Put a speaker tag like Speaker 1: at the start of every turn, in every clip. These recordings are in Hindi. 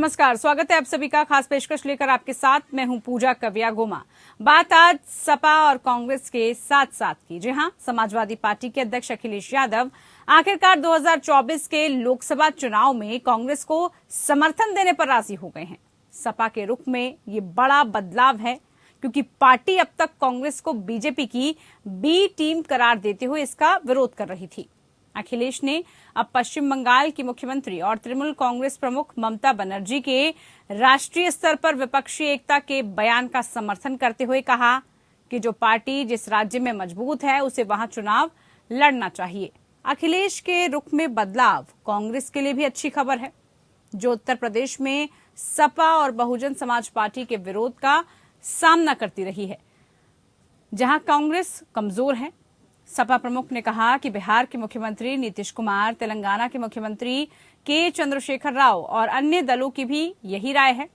Speaker 1: नमस्कार, स्वागत है आप सभी का। खास पेशकश लेकर आपके साथ मैं हूं पूजा कविया गोमा। बात आज सपा और कांग्रेस के साथ साथ की। जी हां, समाजवादी पार्टी के अध्यक्ष अखिलेश यादव आखिरकार 2024 के लोकसभा चुनाव में कांग्रेस को समर्थन देने पर राजी हो गए हैं। सपा के रुख में ये बड़ा बदलाव है क्योंकि पार्टी अब तक कांग्रेस को बीजेपी की बी टीम करार देते हुए इसका विरोध कर रही थी। अखिलेश ने अब पश्चिम बंगाल की मुख्यमंत्री और तृणमूल कांग्रेस प्रमुख ममता बनर्जी के राष्ट्रीय स्तर पर विपक्षी एकता के बयान का समर्थन करते हुए कहा कि जो पार्टी जिस राज्य में मजबूत है उसे वहां चुनाव लड़ना चाहिए। अखिलेश के रुख में बदलाव कांग्रेस के लिए भी अच्छी खबर है, जो उत्तर प्रदेश में सपा और बहुजन समाज पार्टी के विरोध का सामना करती रही है, जहां कांग्रेस कमजोर है। सपा प्रमुख ने कहा कि बिहार के मुख्यमंत्री नीतीश कुमार, तेलंगाना के मुख्यमंत्री के चंद्रशेखर राव और अन्य दलों की भी यही राय है।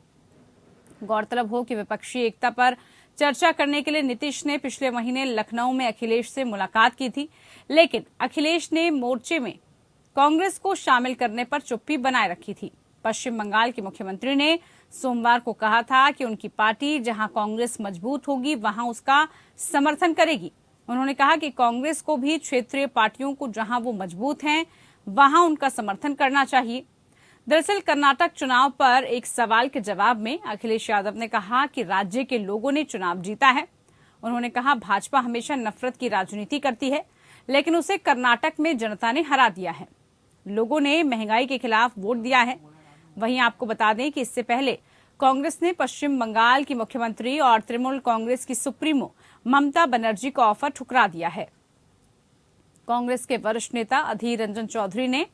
Speaker 1: गौरतलब हो कि विपक्षी एकता पर चर्चा करने के लिए नीतीश ने पिछले महीने लखनऊ में अखिलेश से मुलाकात की थी, लेकिन अखिलेश ने मोर्चे में कांग्रेस को शामिल करने पर चुप्पी बनाए रखी थी। पश्चिम बंगाल के मुख्यमंत्री ने सोमवार को कहा था कि उनकी पार्टी जहां कांग्रेस मजबूत होगी वहां उसका समर्थन करेगी। उन्होंने कहा कि कांग्रेस को भी क्षेत्रीय पार्टियों को जहां वो मजबूत हैं वहां उनका समर्थन करना चाहिए। दरअसल कर्नाटक चुनाव पर एक सवाल के जवाब में अखिलेश यादव ने कहा कि राज्य के लोगों ने चुनाव जीता है। उन्होंने कहा भाजपा हमेशा नफरत की राजनीति करती है, लेकिन उसे कर्नाटक में जनता ने हरा दिया है। लोगों ने महंगाई के खिलाफ वोट दिया है। वहीं आपको बता दें कि इससे पहले कांग्रेस ने पश्चिम बंगाल की मुख्यमंत्री और तृणमूल कांग्रेस की सुप्रीमो ममता बनर्जी का ऑफर ठुकरा दिया है। कांग्रेस के वरिष्ठ नेता अधीर रंजन चौधरी ने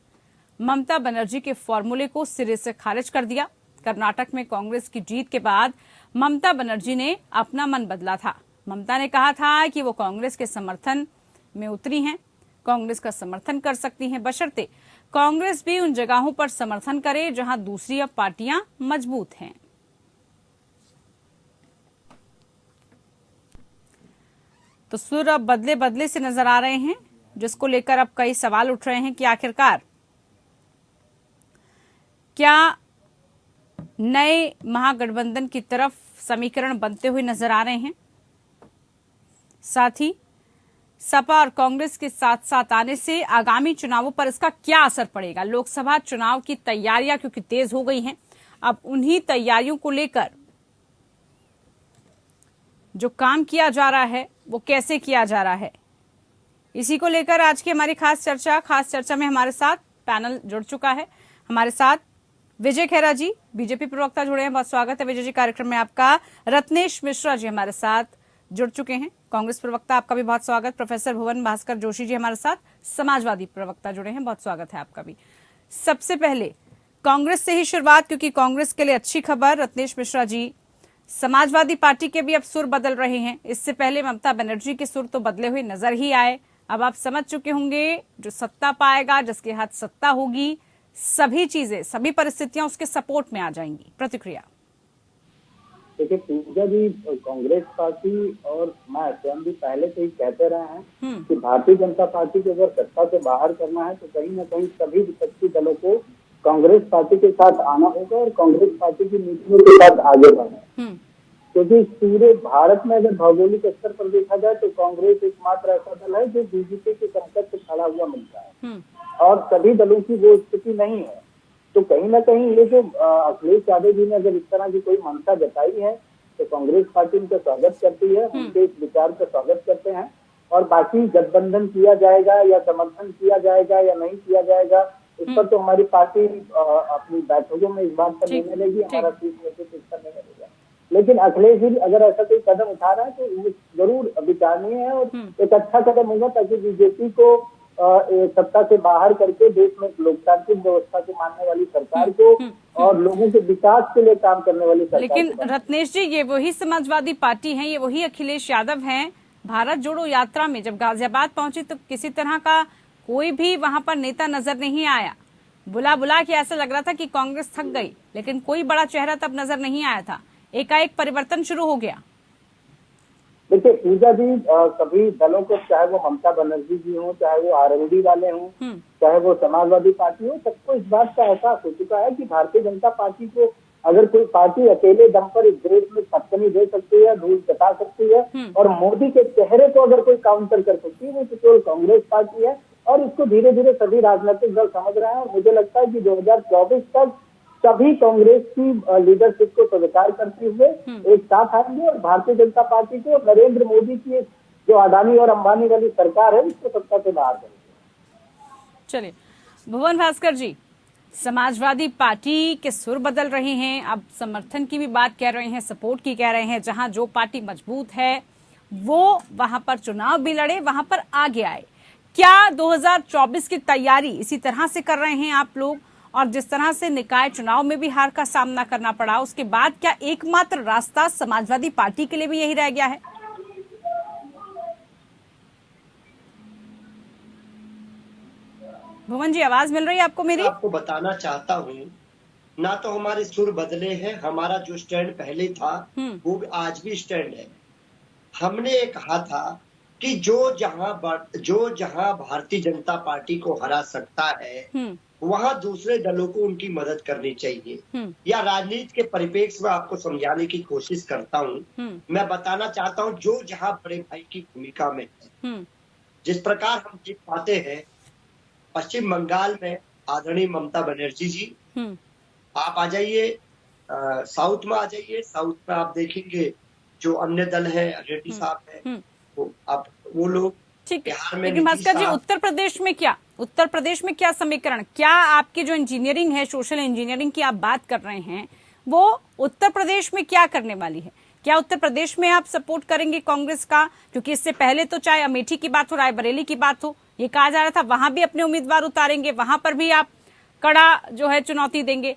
Speaker 1: ममता बनर्जी के फॉर्मूले को सिरे से खारिज कर दिया। कर्नाटक में कांग्रेस की जीत के बाद ममता बनर्जी ने अपना मन बदला था। ममता ने कहा था कि वो कांग्रेस के समर्थन में उतरी हैं, कांग्रेस का समर्थन कर सकती हैं, बशर्ते कांग्रेस भी उन जगहों पर समर्थन करे जहां दूसरी अब पार्टियां मजबूत हैं। तो सुर अब बदले बदले से नजर आ रहे हैं, जिसको लेकर अब कई सवाल उठ रहे हैं कि आखिरकार क्या नए महागठबंधन की तरफ समीकरण बनते हुए नजर आ रहे हैं। साथ ही सपा और कांग्रेस के साथ साथ आने से आगामी चुनावों पर इसका क्या असर पड़ेगा। लोकसभा चुनाव की तैयारियां क्योंकि तेज हो गई हैं, अब उन्हीं तैयारियों को लेकर जो काम किया जा रहा है वो कैसे किया जा रहा है, इसी को लेकर आज की हमारी खास चर्चा में हमारे साथ पैनल जुड़ चुका है। हमारे साथ विजय खेरा जी, बीजेपी प्रवक्ता जुड़े हैं, बहुत स्वागत है विजय जी कार्यक्रम में आपका। रत्नेश मिश्रा जी हमारे साथ जुड़ चुके हैं, कांग्रेस प्रवक्ता, आपका भी बहुत स्वागत। प्रोफेसर भुवन भास्कर जोशी जी हमारे साथ, समाजवादी प्रवक्ता जुड़े हैं, बहुत स्वागत है आपका भी। सबसे पहले कांग्रेस से ही शुरुआत, क्योंकि कांग्रेस के लिए अच्छी खबर। रत्नेश मिश्रा जी, समाजवादी पार्टी के भी अब सुर बदल रहे हैं। इससे पहले ममता बनर्जी के सुर तो बदले हुए नजर ही आए। अब आप समझ चुके होंगे जो सत्ता पाएगा, जिसके हाथ सत्ता होगी, सभी चीजें, सभी परिस्थितियां उसके सपोर्ट में आ जाएंगी। प्रतिक्रिया।
Speaker 2: देखिए पूजा जी, कांग्रेस पार्टी और मैं स्वयं भी पहले से ही कहते रहे हैं कि भारतीय जनता पार्टी को अगर सत्ता से बाहर करना है तो कहीं ना कहीं सभी विपक्षी दलों को कांग्रेस पार्टी के साथ आना होगा और कांग्रेस पार्टी की नीतियों के साथ आगे बढ़ना। क्योंकि पूरे भारत में अगर भौगोलिक स्तर पर देखा जाए तो कांग्रेस एकमात्र ऐसा दल है जो बीजेपी के संकट से खड़ा हुआ मिलता है और सभी दलों की वो स्थिति नहीं है। तो कहीं ना कहीं ये जो अखिलेश यादव जी ने अगर इस तरह की कोई मंशा जताई है तो कांग्रेस पार्टी उनका स्वागत करती है, उनके इस विचार का स्वागत करते हैं। और बाकी गठबंधन किया जाएगा या समर्थन किया जाएगा या नहीं किया जाएगा, इस पर तो हमारी पार्टी अपनी बैठकों में इस बात पर निर्णय लेगी, हमारा शीर्ष नेतृत्व इस पर निर्णय लेगा। लेकिन अखिलेश जी अगर ऐसा कोई कदम उठा रहा है तो वो जरूर विचारणीय है और एक अच्छा कदम होगा, ताकि बीजेपी को सत्ता से बाहर करके देश में लोकतांत्रिक व्यवस्था को मानने वाली सरकार को और लोगों के विकास के लिए काम करने वाली सरकार।
Speaker 1: लेकिन रत्नेश जी, ये वही समाजवादी पार्टी है, ये वही अखिलेश यादव हैं। भारत जोड़ो यात्रा में जब गाजियाबाद पहुंची तो किसी तरह का कोई भी वहां पर नेता नजर नहीं आया। बुला बुला के ऐसा लग रहा था कि कांग्रेस थक गई, लेकिन कोई बड़ा चेहरा तब नजर नहीं आया था। एकाएक परिवर्तन शुरू हो गया।
Speaker 2: देखिए पूजा जी, सभी दलों को, चाहे वो ममता बनर्जी जी हो, चाहे वो आरएलडी वाले हों, चाहे वो समाजवादी पार्टी हो, सबको इस बात का एहसास हो चुका है कि भारतीय जनता पार्टी को अगर कोई पार्टी अकेले दम पर इस देश में सपनी दे सकती है, धूल चटा सकती है और मोदी के चेहरे को अगर कोई काउंटर कर सकती है, वो तो केवल कांग्रेस पार्टी है। और इसको धीरे धीरे सभी राजनीतिक दल समझ रहे हैं और मुझे लगता है कि 2024 तक सभी कांग्रेस की लीडरशिप को स्वीकार करते हुए एक साथ आएंगे और भारतीय जनता पार्टी को नरेंद्र मोदी की जो अडानी और अंबानी वाली सरकार है उसको सत्ता से बाहर करेंगे।
Speaker 1: चलिए भुवन भास्कर जी, समाजवादी पार्टी के सुर बदल रहे हैं, अब समर्थन की भी बात कह रहे हैं, सपोर्ट की कह रहे हैं। जहां जो पार्टी मजबूत है वो वहां पर चुनाव भी लड़े, वहां पर आगे आए। क्या 2024 की तैयारी इसी तरह से कर रहे हैं आप लोग? और जिस तरह से निकाय चुनाव में भी हार का सामना करना पड़ा, उसके बाद क्या एकमात्र रास्ता समाजवादी पार्टी के लिए भी यही रह गया है? भुवन जी, आवाज मिल रही है आपको मेरी?
Speaker 3: आपको बताना चाहता हूँ, ना तो हमारे सुर बदले हैं, हमारा जो स्टैंड पहले था वो आज भी स्टैंड है। हमने ये कहा था कि जो जहां भारतीय जनता पार्टी को हरा सकता है वहां दूसरे दलों को उनकी मदद करनी चाहिए। या राजनीति के परिप्रेक्ष्य में आपको समझाने की कोशिश करता हूँ। मैं बताना चाहता हूँ, जो जहां बड़े भाई की भूमिका में है, जिस प्रकार हम देख पाते हैं पश्चिम बंगाल में आदरणीय ममता बनर्जी जी, आप आ जाइए साउथ में, आ जाइए साउथ में आप देखेंगे जो अन्य दल है, रेड्डी साहब है, वो लोग।
Speaker 1: ठीक है,
Speaker 3: बिहार में
Speaker 1: लेकिन भास्कर जी उत्तर प्रदेश में क्या समीकरण, क्या आपकी जो इंजीनियरिंग है, सोशल इंजीनियरिंग की आप बात कर रहे हैं, वो उत्तर प्रदेश में क्या करने वाली है? क्या उत्तर प्रदेश में आप सपोर्ट करेंगे कांग्रेस का? क्योंकि इससे पहले तो चाहे अमेठी की बात हो, रायबरेली की बात हो, ये कहा जा रहा था वहां भी अपने उम्मीदवार उतारेंगे, वहां पर भी आप कड़ा जो है चुनौती देंगे।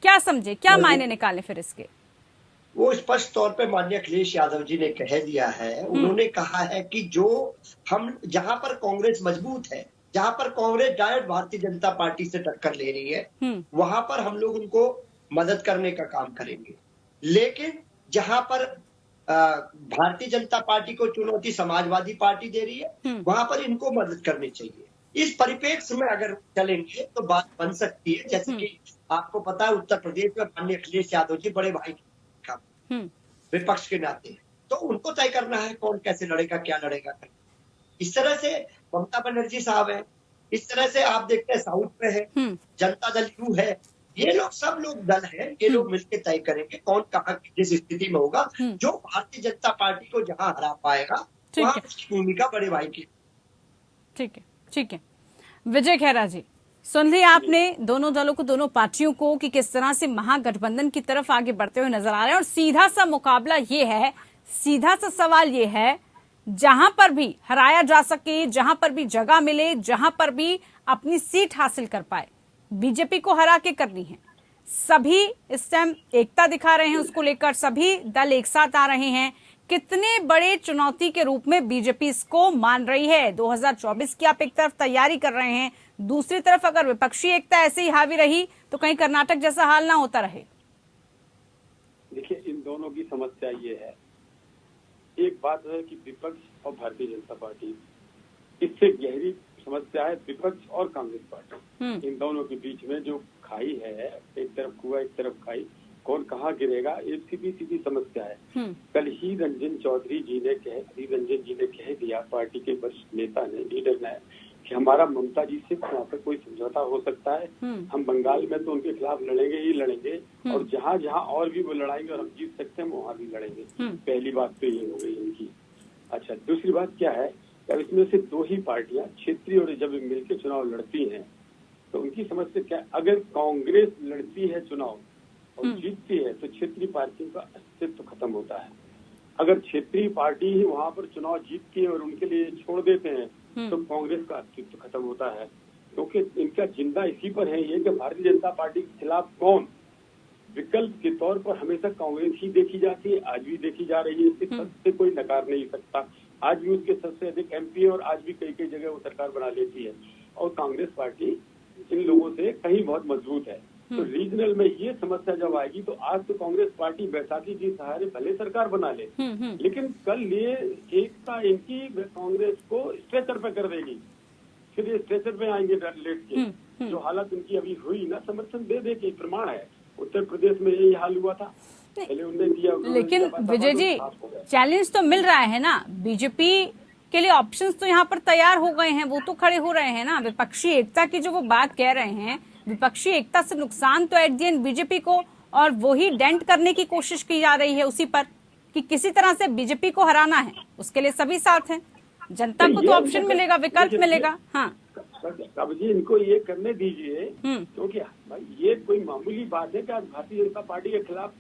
Speaker 1: क्या समझे, क्या मायने निकाले फिर इसके?
Speaker 3: वो स्पष्ट तौर पे माननीय अखिलेश यादव जी ने कह दिया है। उन्होंने कहा है कि जो हम जहां पर कांग्रेस मजबूत है, जहां पर कांग्रेस डायरेक्ट भारतीय जनता पार्टी से टक्कर ले रही है, वहां पर हम लोग उनको मदद करने का काम करेंगे। लेकिन जहां पर भारतीय जनता पार्टी को चुनौती समाजवादी पार्टी दे रही है, वहां पर इनको मदद करनी चाहिए। इस परिप्रेक्ष्य में अगर चलेंगे तो बात बन सकती है। जैसे कि आपको पता है उत्तर प्रदेश में माननीय अखिलेश यादव जी बड़े भाई विपक्ष के नाते, तो उनको तय करना है कौन कैसे लड़ेगा, क्या लड़ेगा। इस तरह से ममता बनर्जी साहब है, इस तरह से आप देखते हैं साउथ में है, जनता दल यू है, ये लोग सब लोग दल हैं, ये लोग मिलकर तय करेंगे कौन कहाँ किस स्थिति में होगा। जो भारतीय जनता पार्टी को जहां हरा पाएगा वहां उसकी भूमिका बड़े भाई की।
Speaker 1: ठीक है। विजय खैरा जी, सुन लिया आपने दोनों दलों को, दोनों पार्टियों को, कि किस तरह से महागठबंधन की तरफ आगे बढ़ते हुए नजर आ रहे हैं। और सीधा सा मुकाबला ये है, सीधा सा सवाल ये है, जहां पर भी हराया जा सके, जहां पर भी जगह मिले, जहां पर भी अपनी सीट हासिल कर पाए, बीजेपी को हरा के करनी है। सभी इस टाइम एकता दिखा रहे हैं, उसको लेकर सभी दल एक साथ आ रहे हैं। कितने बड़े चुनौती के रूप में बीजेपी इसको मान रही है? 2024 की आप एक तरफ तैयारी कर रहे हैं, दूसरी तरफ अगर विपक्षी एकता ऐसे ही हावी रही तो कहीं कर्नाटक जैसा हाल ना होता रहे।
Speaker 4: देखिए, इन दोनों की समस्या ये है, एक बात है कि विपक्ष और भारतीय जनता पार्टी, इससे गहरी समस्या है विपक्ष और कांग्रेस पार्टी। इन दोनों के बीच में जो खाई है, एक तरफ कुआं एक तरफ खाई, कौन कहाँ गिरेगा, ये सीधी समस्या है। कल ही रंजन जी ने कह दिया, पार्टी के वरिष्ठ नेता ने, लीडर ने, कि हमारा ममता जी से वहाँ पर कोई समझौता हो सकता है, हम बंगाल में तो उनके खिलाफ लड़ेंगे ही लड़ेंगे, और जहाँ जहाँ और भी वो लड़ाएंगे और हम जीत सकते हैं वहाँ भी लड़ेंगे। पहली बात तो ये हो गई इनकी। अच्छा, दूसरी बात क्या है, अब इसमें से दो ही पार्टियां क्षेत्रीय और जब मिलकर चुनाव लड़ती हैं तो उनकी समस्या क्या है, अगर कांग्रेस लड़ती है चुनाव और जीतती है तो क्षेत्रीय पार्टियों का अस्तित्व खत्म होता है। अगर क्षेत्रीय पार्टी ही वहां पर चुनाव जीतती है और उनके लिए छोड़ देते हैं तो कांग्रेस का अस्तित्व खत्म होता है, क्योंकि इनका जिंदा इसी पर है ये कि भारतीय जनता पार्टी के खिलाफ कौन। विकल्प के तौर पर हमेशा कांग्रेस ही देखी जाती है, आज भी देखी जा रही है, इस से कोई नकार नहीं सकता। आज भी उसके सबसे अधिक एमपी और आज भी कई जगह वो सरकार बना लेती है, और कांग्रेस पार्टी इन लोगों से कहीं बहुत मजबूत है। तो रीजनल में ये समस्या जब आएगी तो आज तो कांग्रेस पार्टी बैसाखी के सहारे भले सरकार बना ले, लेकिन कल ये एकता इनकी कांग्रेस को स्ट्रेचर पे कर देगी, फिर ये स्ट्रेचर पे आएंगे लेट के। जो हालत उनकी अभी हुई ना, समर्थन दे के प्रमाण है, उत्तर प्रदेश में यही हाल हुआ था, पहले उन्होंने दिया।
Speaker 1: लेकिन विजय जी, चैलेंज तो मिल रहा है ना, बीजेपी के लिए ऑप्शंस तो यहाँ पर तैयार हो गए हैं, वो तो खड़े हो रहे हैं ना। विपक्षी एकता की जो वो बात कह रहे हैं, विपक्षी एकता से नुकसान तो एट द एंड बीजेपी को, और वही डेंट करने की कोशिश की जा रही है उसी पर, कि किसी तरह से बीजेपी को हराना है। उसके लिए सभी साथ हैं, जनता को तो ऑप्शन मिलेगा, विकल्प मिलेगा। हाँ
Speaker 4: अब जी इनको ये करने दीजिए, क्योंकि भाई ये कोई मामूली बात है कि आज भारतीय जनता पार्टी के खिलाफ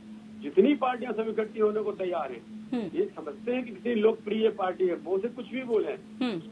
Speaker 4: जितनी पार्टियां सब इकट्ठी होने को तैयार हैं। ये समझते हैं कि कितनी लोकप्रिय पार्टी है, वो से कुछ भी बोले,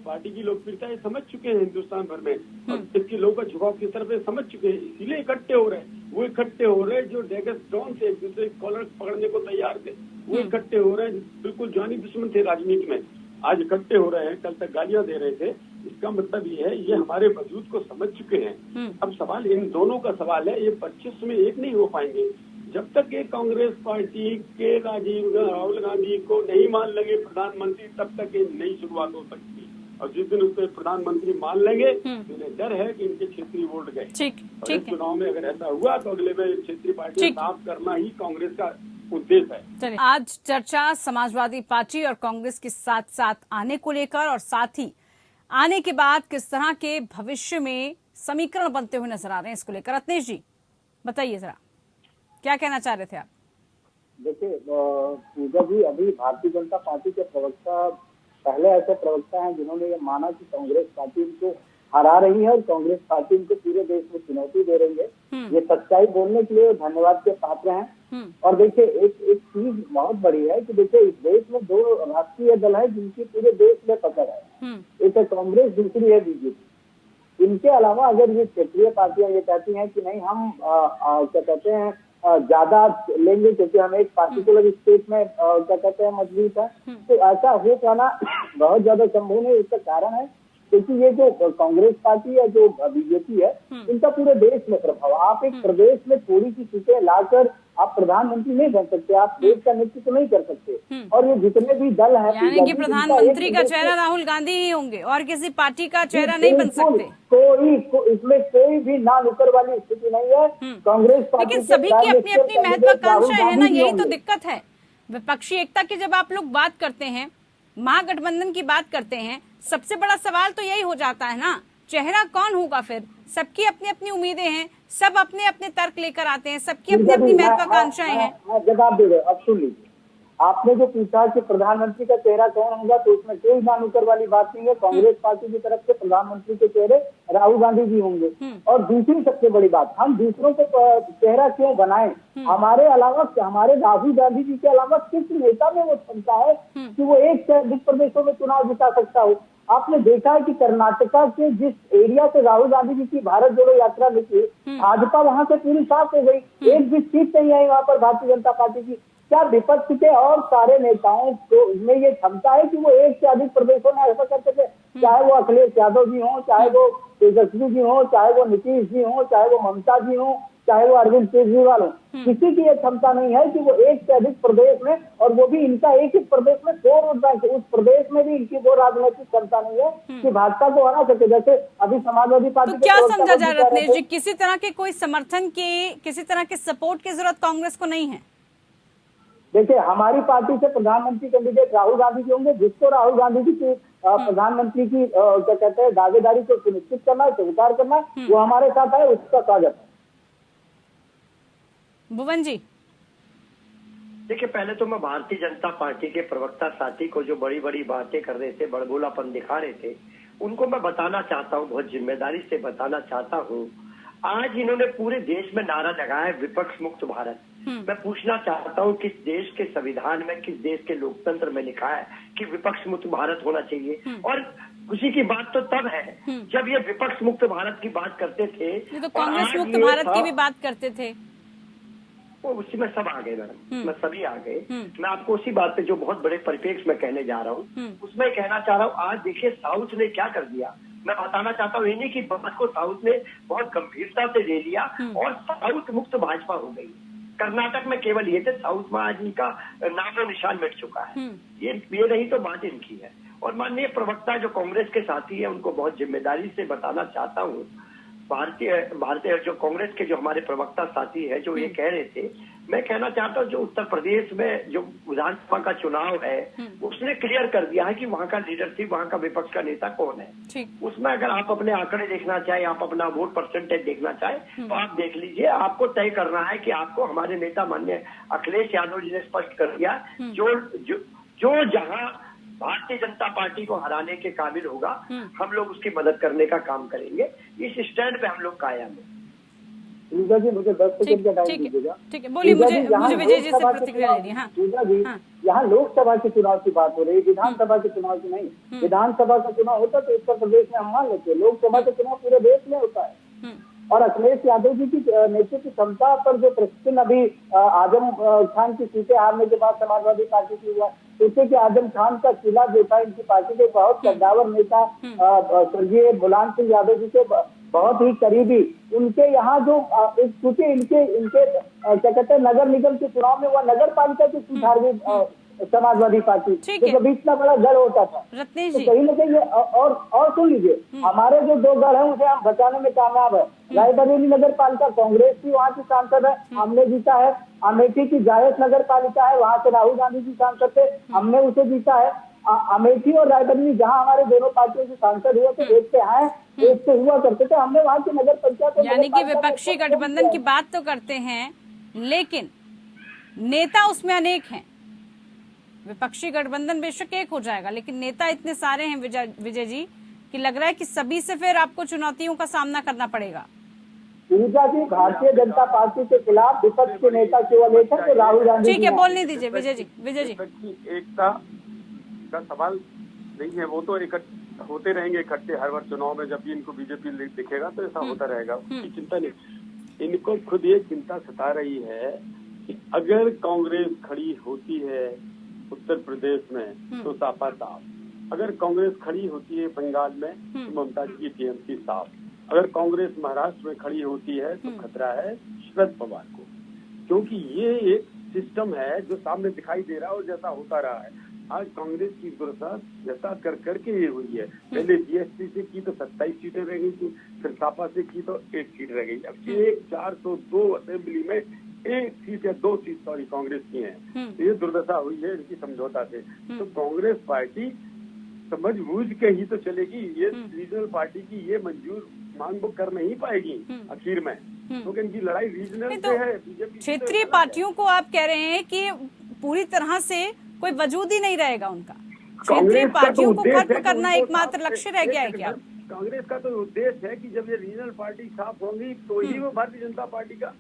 Speaker 4: पार्टी की लोकप्रियता ये समझ चुके हैं हिंदुस्तान भर में, और इसके लोगों का झुकाव किस तरफ समझ चुके हैं, इसीलिए इकट्ठे हो रहे हैं। वो इकट्ठे हो रहे हैं जो डेगस डॉन से एक दूसरे कॉलर पकड़ने को तैयार थे, वो इकट्ठे हो रहे हैं, बिल्कुल जानी दुश्मन थे राजनीति में, आज इकट्ठे हो रहे हैं, कल तक गालियां दे रहे थे। इसका मतलब ये है, ये हमारे वजूद को समझ चुके हैं। अब सवाल इन दोनों का सवाल है, ये 25 में एक नहीं हो पाएंगे जब तक ये कांग्रेस पार्टी के राहुल गांधी को नहीं मान लेंगे प्रधानमंत्री, तब तक ये नई शुरुआत हो सकती है। और जिस दिन उसको प्रधानमंत्री मान लेंगे, तो इन्हें डर है कि इनके क्षेत्रीय वोट गए। और इस चुनाव में अगर ऐसा हुआ तो अगले में क्षेत्रीय पार्टी साफ करना ही कांग्रेस का उद्देश्य है।
Speaker 1: आज चर्चा समाजवादी पार्टी और कांग्रेस के साथ साथ आने को लेकर, और साथ ही आने के बाद किस तरह के भविष्य में समीकरण बनते हुए नजर आ रहे हैं, इसको लेकर रत्नेश जी बताइए जरा, क्या कहना चाह रहे थे आप?
Speaker 2: देखिए पूजा जी, अभी भारतीय जनता पार्टी के प्रवक्ता, पहले ऐसे प्रवक्ता हैं जिन्होंने ये माना कि कांग्रेस पार्टी इनको हरा रही है और कांग्रेस पार्टी इनको पूरे देश में चुनौती दे रही है। ये सच्चाई बोलने के लिए धन्यवाद के पात्र हैं। और देखिए एक चीज बहुत बड़ी है कि देखिए इस देश में दो राष्ट्रीय दल है जिनकी पूरे देश में पकड़ है, एक है कांग्रेस, दूसरी है बीजेपी। इनके अलावा अगर ये क्षेत्रीय पार्टियां ये कहती हैं कि नहीं हम क्या कहते हैं ज्यादा लेंगे क्योंकि हम एक पार्टिकुलर स्टेट में क्या कहते हैं मजबूत है, तो ऐसा हो पाना बहुत ज्यादा संभव नहीं। इसका कारण है क्योंकि ये जो कांग्रेस पार्टी है, जो बीजेपी है, इनका पूरे देश में प्रभाव। आप एक प्रदेश में थोड़ी सी सीटें लाकर आप प्रधानमंत्री नहीं बन सकते, आप देश का नेतृत्व नहीं कर सकते। और ये जितने भी दल हैं,
Speaker 1: यानी कि प्रधानमंत्री का चेहरा राहुल गांधी ही होंगे और किसी पार्टी का चेहरा नहीं बन सकते।
Speaker 2: इसमें कोई भी ना नुकर वाली स्थिति नहीं है। कांग्रेस पार्टी,
Speaker 1: लेकिन सभी की अपनी अपनी महत्वाकांक्षा है ना, यही तो दिक्कत है। विपक्षी एकता की जब आप लोग बात करते हैं, महागठबंधन की बात करते हैं, सबसे बड़ा सवाल तो यही हो जाता है ना, चेहरा कौन होगा फिर? सबकी अपनी अपनी उम्मीदें हैं, सब अपने अपने तर्क लेकर आते हैं, सबकी अपनी अपनी महत्वाकांक्षाएं हैं।
Speaker 2: जवाब दे दो, अब सुन लीजिए। आपने जो पूछा कि प्रधानमंत्री का चेहरा कौन होगा, तो उसमें कोई नानुकर वाली बात नहीं है। कांग्रेस पार्टी की तरफ से प्रधानमंत्री के चेहरे राहुल गांधी जी होंगे। और दूसरी सबसे बड़ी बात, हम दूसरों को चेहरा क्यों बनाएं? हमारे अलावा, हमारे राहुल गांधी जी के अलावा किस नेता में वो क्षमता है कि वो एक से अधिक प्रदेशों में चुनाव जिता सकता हो? आपने देखा है कि कर्नाटका के जिस एरिया से राहुल गांधी जी की भारत जोड़ो यात्रा निकली, भाजपा वहां से पूरी साफ हो गई, एक भी सीट नहीं आई वहां पर भारतीय जनता पार्टी की। क्या विपक्ष के और सारे नेताओं को में ये क्षमता है कि वो एक से अधिक प्रदेशों में ऐसा कर सके? चाहे वो अखिलेश यादव जी हो, चाहे वो तेजस्वी जी हो, चाहे वो नीतीश जी हो, चाहे वो ममता जी हो, चाहे वो अरविंद केजरीवाल हो, किसी की ये क्षमता नहीं है कि वो एक से अधिक प्रदेश में, और वो भी इनका एक ही प्रदेश में 2 वोट बैंक, उस प्रदेश में भी इनकी वो राजनीतिक क्षमता नहीं है कि भाजपा को हरा सके। जैसे अभी समाजवादी पार्टी,
Speaker 1: तो क्या समझा जाए रत्नेश जी, किसी तरह के कोई समर्थन की, किसी तरह के सपोर्ट की जरूरत कांग्रेस को नहीं है?
Speaker 2: देखिए हमारी पार्टी से प्रधानमंत्री कैंडिडेट राहुल गांधी जी होंगे। जिसको राहुल गांधी जी की प्रधानमंत्री की क्या कहते हैं दावेदारी को सुनिश्चित करना है, स्वीकार करना है, वो हमारे साथ है, उसका स्वागत है।
Speaker 1: भुवन जी
Speaker 3: देखिए, पहले तो मैं भारतीय जनता पार्टी के प्रवक्ता साथी को जो बड़ी बड़ी बातें कर रहे थे, बड़बोलापन दिखा रहे थे, उनको मैं बताना चाहता हूँ, बहुत जिम्मेदारी से बताना चाहता हूँ। आज इन्होंने पूरे देश में नारा लगाया है विपक्ष मुक्त भारत। मैं पूछना चाहता हूँ, किस देश के संविधान में, किस देश के लोकतंत्र में लिखा है कि विपक्ष मुक्त भारत होना चाहिए? और खुशी की बात तो तब है जब ये विपक्ष मुक्त भारत की बात करते थे,
Speaker 1: ये तो कांग्रेस मुक्त भारत की भी बात करते थे।
Speaker 3: वो उसी में सब आ गए मैडम, मैं सभी आ गए। मैं आपको उसी बात पे जो बहुत बड़े परिप्रेक्ष्य में कहने जा रहा हूँ, उसमें कहना चाह रहा हूँ। आज देखिए साउथ ने क्या कर दिया, मैं बताना चाहता हूँ। इन्हीं की बात को साउथ ने बहुत गंभीरता से ले लिया और साउथ मुक्त भाजपा हो गई। कर्नाटक में केवल ये थे, साउथ में आज इनका नामो निशान मिट चुका है। ये नहीं तो बात इनकी है। और माननीय प्रवक्ता जो कांग्रेस के साथी है, उनको बहुत जिम्मेदारी से बताना चाहता हूँ भारतीय जो कांग्रेस के जो हमारे प्रवक्ता साथी है जो ये कह रहे थे, मैं कहना चाहता हूँ जो उत्तर प्रदेश में जो विधानसभा का चुनाव है उसने क्लियर कर दिया है कि वहाँ का लीडरशिप, वहाँ का विपक्ष का नेता कौन है। उसमें अगर आप अपने आंकड़े देखना चाहे, आप अपना वोट परसेंटेज देखना चाहे तो आप देख लीजिए। आपको तय करना है कि आपको हमारे नेता माननीय अखिलेश यादव जी ने स्पष्ट कर दिया, जो जहाँ भारतीय जनता पार्टी को हराने के काबिल होगा हम लोग उसकी मदद करने का काम करेंगे। इस स्टैंड पे हम लोग कायम है।
Speaker 2: पूजा जी मुझे 10 सेकंड का टाइम दीजिएगा।
Speaker 1: ठीक है, बोलिए। मुझे विजय जी से प्रतिक्रिया लेनी है।
Speaker 2: पूजा जी, यहाँ लोकसभा के चुनाव की बात हो रही है, विधानसभा के चुनाव की नहीं। विधानसभा का चुनाव होता तो उत्तर प्रदेश में हम मान लेते, लोकसभा का चुनाव पूरे देश में होता है। और अखिलेश यादव जी की नेतृत्व की क्षमता पर जो प्रश्न अभी आजम खान की सीटें हारने के बाद समाजवादी पार्टी की हुआ, सोचे कि आजम खान का किला जो था इनकी पार्टी के बहुत कद्दावर नेता स्वर्गीय मुलायम सिंह यादव जी के बहुत ही करीबी, उनके यहाँ जो चूंकि इनके क्या कहते हैं नगर निगम के चुनाव में वह नगर पालिका की सीट हार गई समाजवादी पार्टी, जो भी इतना बड़ा गढ़ होता था। तो कहीं न कहीं और सुन लीजिए, हमारे जो 2 गढ़ है उसे हम बचाने में कामयाब है। रायबरेली नगर पालिका कांग्रेस की वहाँ की सांसद है, हमने जीता है। अमेठी की जायस नगर पालिका है, वहाँ से राहुल गांधी जी सांसद थे, हमने उसे जीता है। अमेठी और रायबरेली जहाँ हमारे दोनों पार्टियों के सांसद हुए थे, एक से हैं एक से हुआ करते थे, हमने वहाँ की नगर पंचायत,
Speaker 1: यानी कि विपक्षी गठबंधन की बात तो करते हैं लेकिन नेता उसमें अनेक हैं। विपक्षी गठबंधन बेशक एक हो जाएगा लेकिन नेता इतने सारे हैं विजय जी कि लग रहा है कि सभी से फिर आपको चुनौतियों का सामना करना पड़ेगा।
Speaker 2: पूजा जी, भारतीय जनता पार्टी के खिलाफ विपक्ष के नेता केवल एक है, तो राहुल गांधी।
Speaker 1: ठीक है, बोलने दीजिए विजय जी।
Speaker 4: एकता का सवाल नहीं है, वो तो होते रहेंगे इकट्ठे हर बार चुनाव में। जब भी इनको बीजेपी दिखेगा तो ऐसा होता रहेगा, उसकी चिंता नहीं। इनको खुद ये चिंता सता रही है कि अगर कांग्रेस खड़ी होती है उत्तर प्रदेश में तो सापा साफ, अगर कांग्रेस खड़ी होती है बंगाल में तो ममता जी की टीएमसी साफ, अगर कांग्रेस महाराष्ट्र में खड़ी होती है तो खतरा है शरद पवार को, क्योंकि ये एक सिस्टम है जो सामने दिखाई दे रहा है और जैसा होता रहा है। आज कांग्रेस की दुर्दशा जैसा कर करके ये हुई है। पहले बीएसपी से की तो 27 सीटें रह गई थी, फिर सापा से की तो 1 सीट रह गई। अब 402 असेंबली में 1 सीट या 2 सीट कांग्रेस की है। तो ये दुर्दशा हुई है इनकी समझौता से। तो कांग्रेस पार्टी समझ बूझ के ही तो चलेगी, ये रीजनल पार्टी की ये मंजूर मांग वो कर नहीं पाएगी आखिर में, क्योंकि इनकी लड़ाई रीजनल से है। बीजेपी
Speaker 1: क्षेत्रीय पार्टियों को आप कह रहे हैं कि पूरी तरह से कोई वजूद ही नहीं रहेगा उनका, क्षेत्रीय पार्टियों को खत्म करना एकमात्र लक्ष्य रह गया है क्या?
Speaker 4: कांग्रेस का तो उद्देश्य है कि जब ये रीजनल पार्टी साफ होंगी तो ही वो भारतीय जनता पार्टी का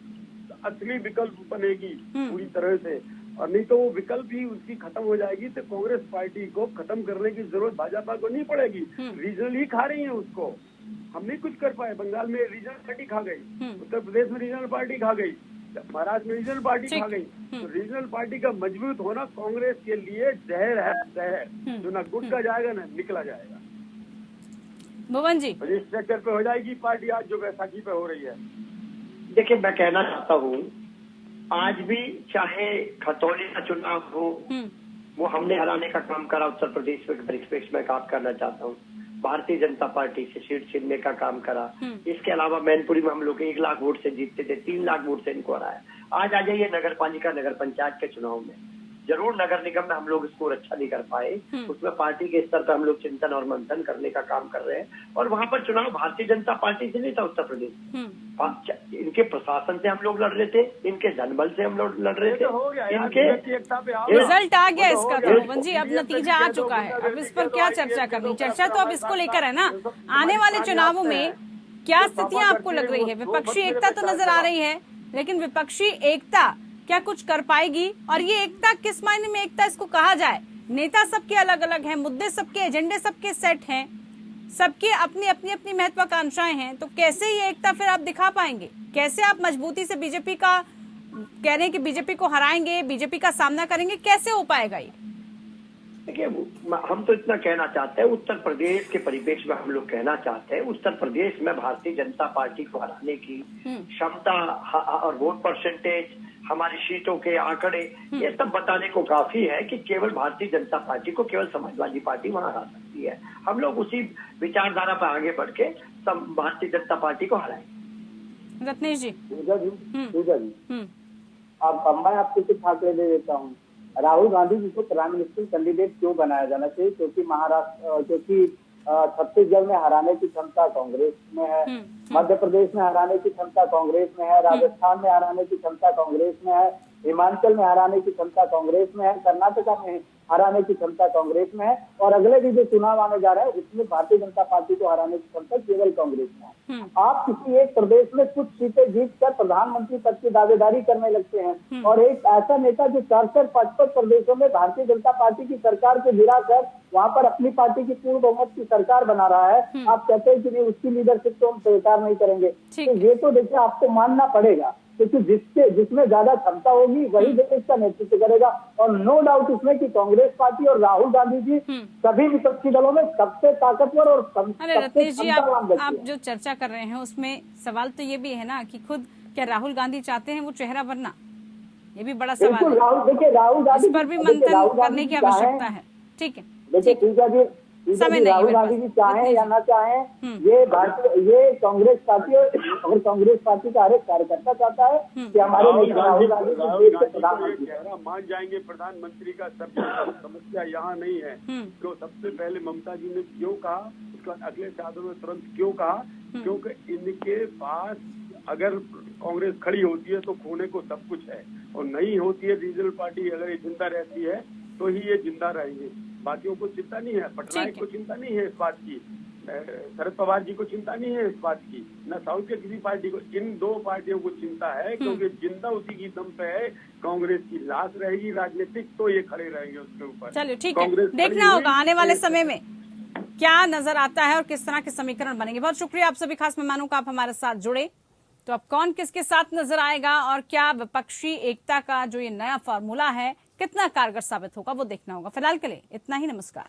Speaker 4: असली विकल्प बनेगी पूरी तरह से, और नहीं तो वो विकल्प ही उसकी खत्म हो जाएगी। तो कांग्रेस पार्टी को खत्म करने की जरूरत भाजपा को नहीं पड़ेगी, रीजनल ही खा रही है उसको। हम नहीं कुछ कर पाए, बंगाल में रीजनल पार्टी खा गई, उत्तर प्रदेश में रीजनल पार्टी खा गई, महाराष्ट्र में रीजनल पार्टी खा गई। तो रीजनल पार्टी का मजबूत होना कांग्रेस के लिए जहर है, जहर जो ना गुटका जाएगा ना निकला जाएगा।
Speaker 1: भुवन जी,
Speaker 4: इस स्ट्रक्चर पे हो जाएगी पार्टी आज जो बैसाखी पे हो रही है। देखिए,
Speaker 3: मैं कहना चाहता हूँ आज भी चाहे खतौली का चुनाव हो, वो हमने हराने का काम करा उत्तर प्रदेश में परिप्रेक्ष्य में काम करना चाहता हूँ। भारतीय जनता पार्टी से सीट छीनने का काम करा। इसके अलावा मैनपुरी में हम लोग 1 लाख वोट से जीतते थे, 3 लाख वोट से इनको हराया। आज आ जाइए नगर पालिका नगर पंचायत के चुनाव में, जरूर नगर निगम में हम लोग स्कोर अच्छा नहीं कर पाए, उसमें पार्टी के स्तर पर हम लोग चिंतन और मंथन करने का काम कर रहे हैं। और वहाँ पर चुनाव भारतीय जनता पार्टी से नहीं था उत्तर प्रदेश, इनके प्रशासन से हम लोग लड़ रहे थे, इनके जनबल से हम लोग लड़ रहे थे, इनके
Speaker 1: रिजल्ट आ गया इसका। तो भुवन जी, अब नतीजा आ चुका है, अब इस पर क्या चर्चा करनी? चर्चा तो अब इसको लेकर है ना, आने वाले चुनावों में क्या स्थितियां आपको लग रही है? विपक्षी एकता तो नजर आ रही है, लेकिन विपक्षी एकता क्या कुछ कर पाएगी? और ये एकता किस मायने में एकता इसको कहा जाए? नेता सबके अलग अलग हैं, मुद्दे सबके, एजेंडे सबके सेट हैं, सबके अपनी अपनी महत्वाकांक्षाएं हैं, तो कैसे ये एकता फिर आप दिखा पाएंगे? कैसे आप मजबूती से बीजेपी का कह रहे हैं कि बीजेपी को हराएंगे, बीजेपी का सामना करेंगे, कैसे हो पाएगा ये?
Speaker 3: देखिए, हम तो इतना कहना चाहते हैं, उत्तर प्रदेश के परिप्रेक्ष्य में हम लोग कहना चाहते हैं, उत्तर प्रदेश में भारतीय जनता पार्टी को हराने की क्षमता और वोट परसेंटेज, हमारी सीटों के आंकड़े, ये सब बताने को काफी है कि केवल भारतीय जनता पार्टी को केवल समाजवादी पार्टी वहां हरा सकती है।
Speaker 5: की है। हम लोग उसी विचारधारा पर आगे बढ़ के सब भारतीय जनता पार्टी को हराएंगे।
Speaker 1: रत्नेश जी।
Speaker 2: पूजा जी अब मैं आपको कुछ ठाकरे दे देता हूँ। राहुल गांधी जी को प्राइम मिनिस्टर कैंडिडेट क्यों बनाया जाना चाहिए? क्योंकि छत्तीसगढ़ में हराने की क्षमता कांग्रेस में है, मध्य प्रदेश में हराने की क्षमता कांग्रेस में है, राजस्थान में हराने की क्षमता कांग्रेस में है, हिमाचल में हराने की क्षमता कांग्रेस में है, कर्नाटका में हराने की क्षमता कांग्रेस में है, और अगले भी जो चुनाव आने जा रहा है उसमें भारतीय जनता पार्टी को हराने की क्षमता केवल कांग्रेस में है। आप किसी एक प्रदेश में कुछ सीटें जीतकर प्रधानमंत्री पद की दावेदारी करने लगते हैं, और एक ऐसा नेता जो 455 प्रदेशों में भारतीय जनता पार्टी की सरकार को गिराकर वहां पर अपनी पार्टी की पूर्ण बहुमत की सरकार बना रहा है, आप कहते हैं कि नहीं उसकी लीडरशिप तो हम स्वीकार नहीं करेंगे। तो ये तो देखिए आपको मानना पड़ेगा, क्योंकि जिसमें ज्यादा क्षमता होगी वही देश का नेतृत्व करेगा। और नो डाउट इसमें कि कांग्रेस पार्टी और राहुल गांधी जी सभी विपक्षी दलों में सबसे ताकतवर और
Speaker 1: अरे रत्नेश जी, आप जो चर्चा कर रहे हैं उसमें सवाल तो ये भी है ना कि खुद क्या राहुल गांधी चाहते हैं वो चेहरा बनना? ये भी बड़ा सवाल है।
Speaker 2: देखिए राहुल गांधी
Speaker 1: इस पर भी मंथन करने की आवश्यकता है। ठीक है,
Speaker 2: देखिए पूजा जी, राहुल गांधी जी चाहें या ना चाहें, ये कांग्रेस पार्टी और कांग्रेस पार्टी का हर एक कार्यकर्ता चाहता है कि हमारे राहुल गांधी
Speaker 4: चेहरा मान जाएंगे प्रधानमंत्री का। सब समस्या यहाँ नहीं है। तो सबसे पहले ममता जी ने क्यों कहा, उसके बाद अगले चादरों में तुरंत क्यों कहा? क्योंकि इनके पास अगर कांग्रेस खड़ी होती है तो खोने को सब कुछ है, और नहीं होती है रीजनल पार्टी, अगर ये जिंदा रहती है तो ही ये जिंदा रहेंगे। बाकियों को चिंता नहीं है, पटनायक को चिंता नहीं है इस बात की, शरद पवार जी को चिंता नहीं है इस बात की, न साउथ के किसी पार्टी को। इन दो पार्टियों को चिंता है, क्योंकि जिंदा उसी की दम पे है। कांग्रेस की लाश रहेगी राजनीतिक, तो ये खड़े रहेंगे उसके ऊपर।
Speaker 1: चलिए ठीक है, देखना होगा आने वाले समय में क्या नजर आता है और किस तरह के समीकरण बनेंगे। बहुत शुक्रिया आप सभी खास मेहमानों का, आप हमारे साथ जुड़े। तो अब कौन किसके साथ नजर आएगा और क्या विपक्षी एकता का जो ये नया फॉर्मूला है कितना कारगर साबित होगा वो देखना होगा। फिलहाल के लिए इतना ही, नमस्कार।